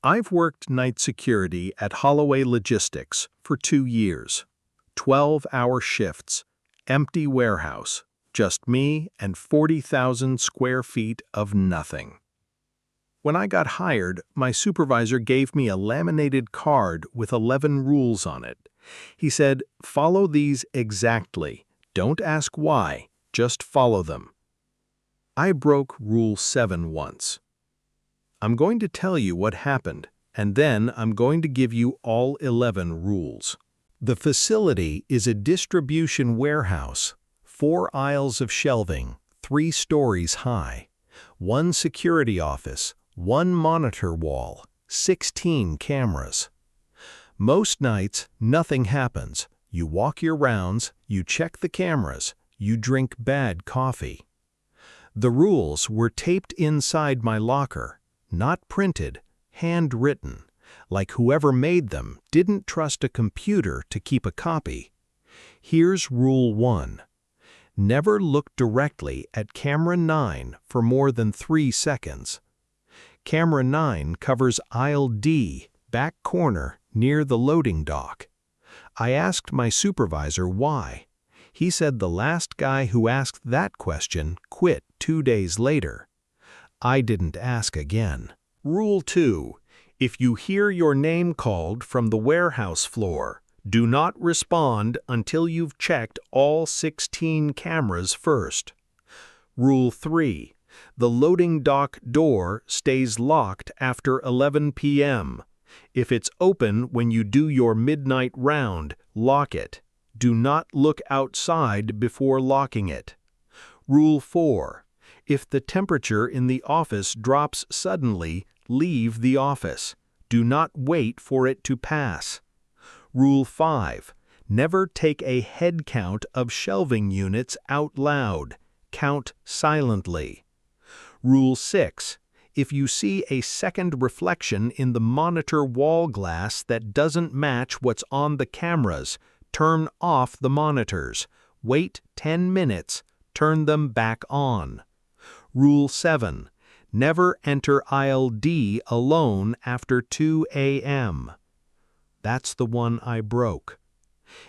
I've worked night security at Holloway Logistics for 2 years. 12-hour shifts, empty warehouse, just me and 40,000 square feet of nothing. When I got hired, my supervisor gave me a laminated card with 11 rules on it. He said, "Follow these exactly. Don't ask why, just follow them." I broke Rule 7 once. I'm going to tell you what happened, and then I'm going to give you all 11 rules. The facility is a distribution warehouse, 4 aisles of shelving, 3 stories high, 1 security office, 1 monitor wall, 16 cameras. Most nights, nothing happens. You walk your rounds, you check the cameras, you drink bad coffee. The rules were taped inside my locker, not printed, handwritten, like whoever made them didn't trust a computer to keep a copy. Here's Rule 1. Never look directly at camera 9 for more than 3 seconds. Camera 9 covers aisle D, back corner, near the loading dock. I asked my supervisor why. He said the last guy who asked that question quit 2 days later. I didn't ask again. Rule 2. If you hear your name called from the warehouse floor, do not respond until you've checked all 16 cameras first. Rule 3. The loading dock door stays locked after 11 p.m. If it's open when you do your midnight round, lock it. Do not look outside before locking it. Rule 4. If the temperature in the office drops suddenly, leave the office. Do not wait for it to pass. Rule 5. Never take a head count of shelving units out loud. Count silently. Rule 6. If you see a second reflection in the monitor wall glass that doesn't match what's on the cameras, turn off the monitors. Wait 10 minutes. Turn them back on. Rule 7. Never enter aisle D alone after 2 a.m. That's the one I broke.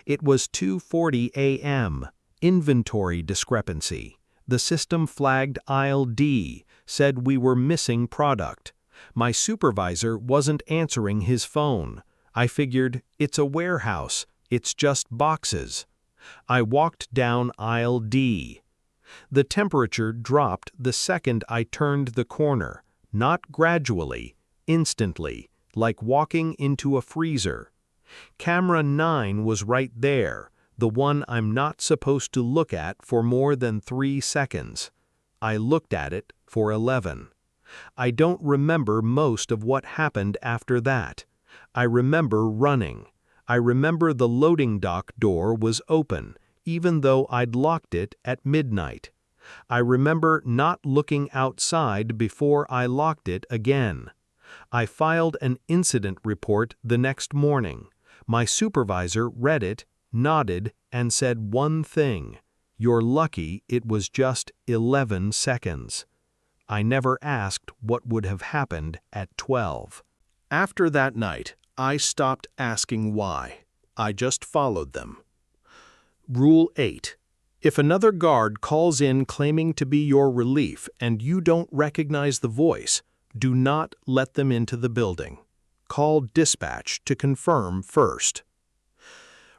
It was 2:40 a.m. Inventory discrepancy. The system flagged aisle D, said we were missing product. My supervisor wasn't answering his phone. I figured, it's a warehouse, it's just boxes. I walked down aisle D. The temperature dropped the second I turned the corner, not gradually, instantly, like walking into a freezer. Camera 9 was right there, the one I'm not supposed to look at for more than 3 seconds. I looked at it for 11. I don't remember most of what happened after that. I remember running. I remember the loading dock door was open, even though I'd locked it at midnight. I remember not looking outside before I locked it again. I filed an incident report the next morning. My supervisor read it, nodded, and said one thing: "You're lucky it was just 11 seconds." I never asked what would have happened at 12. After that night, I stopped asking why. I just followed them. Rule 8. If another guard calls in claiming to be your relief and you don't recognize the voice, do not let them into the building. Call dispatch to confirm first.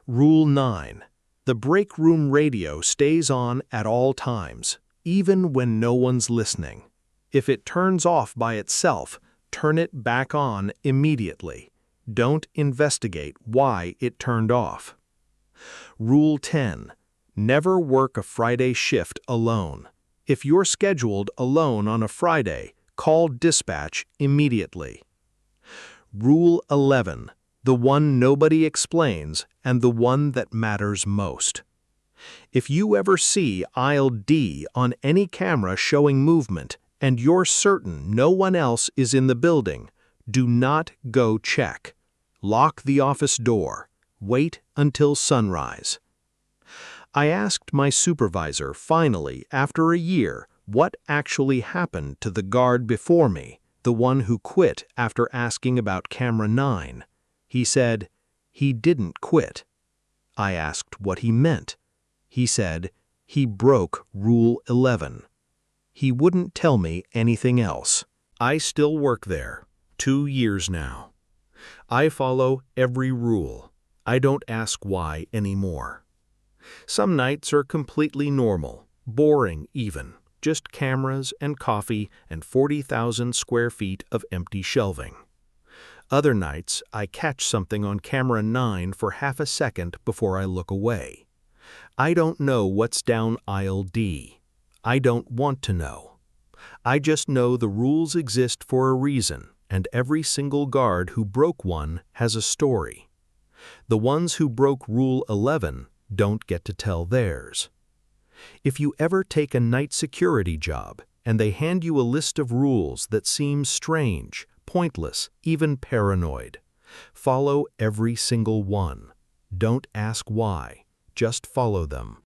Rule 9. The break room radio stays on at all times, even when no one's listening. If it turns off by itself, turn it back on immediately. Don't investigate why it turned off. Rule 10. Never work a Friday shift alone. If you're scheduled alone on a Friday, call dispatch immediately. Rule 11. The one nobody explains and the one that matters most. If you ever see aisle D on any camera showing movement and you're certain no one else is in the building, do not go check. Lock the office door. Wait until sunrise. I asked my supervisor finally, after a year, what actually happened to the guard before me, The one who quit after asking about camera 9. He said, he didn't quit. I asked what he meant. He said, he broke Rule 11. He wouldn't tell me anything else. I still work there, 2 years now. I follow every rule. I don't ask why anymore. Some nights are completely normal, boring even, just cameras and coffee and 40,000 square feet of empty shelving. Other nights, I catch something on camera 9 for half a second before I look away. I don't know what's down aisle D. I don't want to know. I just know the rules exist for a reason, and every single guard who broke one has a story. The ones who broke Rule 11 don't get to tell theirs. If you ever take a night security job and they hand you a list of rules that seem strange, pointless, even paranoid, follow every single one. Don't ask why, just follow them.